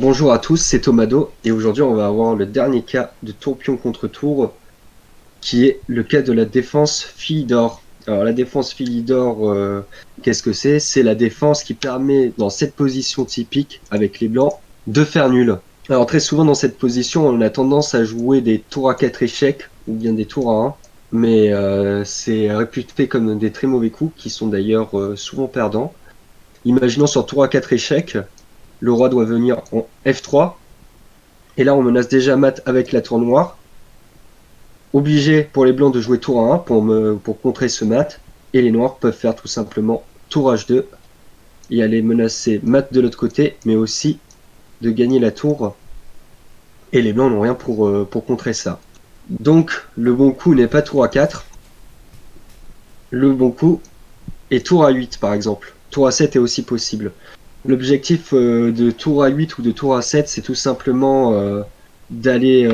Bonjour à tous, c'est Tomado et aujourd'hui on va avoir le dernier cas de tour pion contre tour qui est le cas de la défense Philidor. Alors la défense Philidor, qu'est-ce que c'est? C'est la défense qui permet dans cette position typique avec les blancs de faire nul. Alors très souvent dans cette position on a tendance à jouer des tours à 4 échecs ou bien des tours à 1, mais c'est réputé comme des très mauvais coups qui sont d'ailleurs souvent perdants. Imaginons sur tour à 4 échecs, le roi doit venir en F3. Et là, on menace déjà mat avec la tour noire. Obligé pour les blancs de jouer tour à 1 pour contrer ce mat. Et les noirs peuvent faire tout simplement tour H2 et aller menacer mat de l'autre côté, mais aussi de gagner la tour. Et les blancs n'ont rien pour contrer ça. Donc, le bon coup n'est pas tour à 4. Le bon coup est tour à 8, par exemple. Tour à 7 est aussi possible. L'objectif de tour à 8 ou de tour à 7, c'est tout simplement d'aller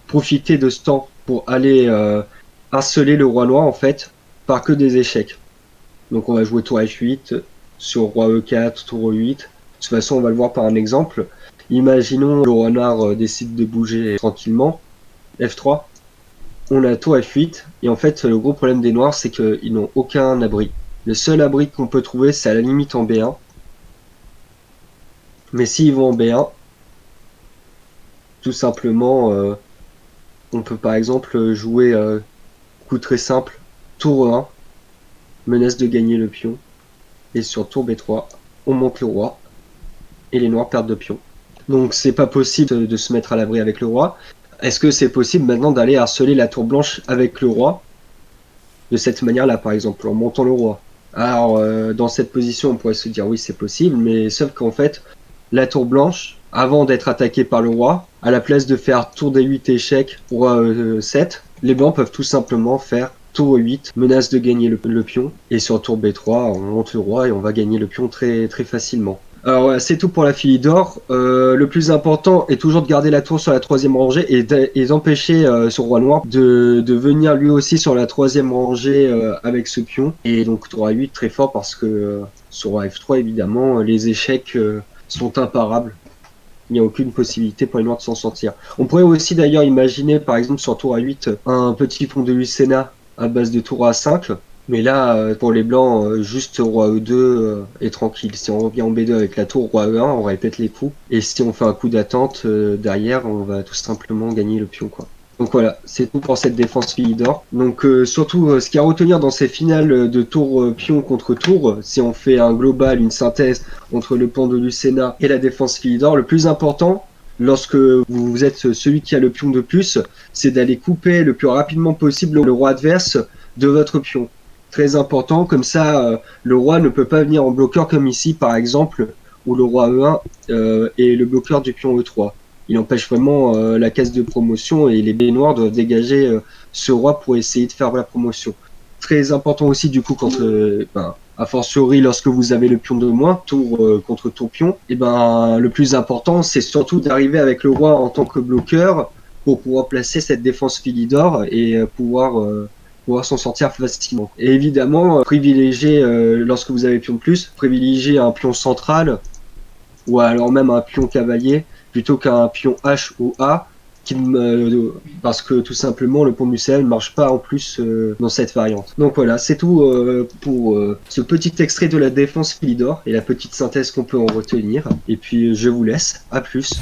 profiter de ce temps pour aller harceler le roi noir en fait, par que des échecs. Donc on va jouer tour H8 sur roi E4, tour E8. De toute façon, on va le voir par un exemple. Imaginons le roi noir décide de bouger tranquillement. F3. On a tour F8. Et en fait, le gros problème des noirs, c'est qu'ils n'ont aucun abri. Le seul abri qu'on peut trouver, c'est à la limite en B1. Mais s'ils vont en B1, tout simplement, on peut par exemple jouer coup très simple, tour E1, menace de gagner le pion, et sur tour B3, on monte le roi, et les noirs perdent de pion. Donc c'est pas possible de se mettre à l'abri avec le roi. Est-ce que c'est possible maintenant d'aller harceler la tour blanche avec le roi de cette manière-là, par exemple, en montant le roi? Alors, dans cette position, on pourrait se dire oui, c'est possible, mais sauf qu'en fait, la tour blanche, avant d'être attaquée par le roi, à la place de faire tour D8 échec, roi 7, les blancs peuvent tout simplement faire tour 8, menace de gagner le pion, et sur tour B3, on monte le roi et on va gagner le pion très, très facilement. Alors voilà, c'est tout pour la Philidor. Le plus important est toujours de garder la tour sur la troisième rangée et d'empêcher ce roi noir de venir lui aussi sur la troisième rangée avec ce pion. Et donc tour A8 très fort parce que sur roi F3 évidemment les échecs sont imparables. Il n'y a aucune possibilité pour les noirs de s'en sortir. On pourrait aussi d'ailleurs imaginer par exemple sur tour A8 un petit pont de Lucena à base de tour A5. Mais là, pour les blancs, juste roi E2 est tranquille. Si on revient en B2 avec la tour roi E1, on répète les coups. Et si on fait un coup d'attente derrière, on va tout simplement gagner le pion, quoi. Donc voilà, c'est tout pour cette défense Philidor. Donc surtout, ce qu'il y a à retenir dans ces finales de tour pion contre tour, si on fait un global, une synthèse entre le pont de Lucena et la défense Philidor, le plus important, lorsque vous êtes celui qui a le pion de plus, c'est d'aller couper le plus rapidement possible le roi adverse de votre pion. Très important, comme ça le roi ne peut pas venir en bloqueur comme ici par exemple, où le roi E1 est le bloqueur du pion E3. Il empêche vraiment la case de promotion et les baies noirs doivent dégager ce roi pour essayer de faire la promotion. Très important aussi du coup quand a fortiori lorsque vous avez le pion de moins, tour contre tour pion, et le plus important c'est surtout d'arriver avec le roi en tant que bloqueur pour pouvoir placer cette défense Philidor et pouvoir s'en sortir facilement. Et évidemment, privilégier, lorsque vous avez pion de plus, privilégier un pion central ou alors même un pion cavalier plutôt qu'un pion H ou A parce que tout simplement le pont Mussel ne marche pas en plus dans cette variante. Donc voilà, c'est tout pour ce petit extrait de la défense Philidor et la petite synthèse qu'on peut en retenir. Et puis je vous laisse, à plus.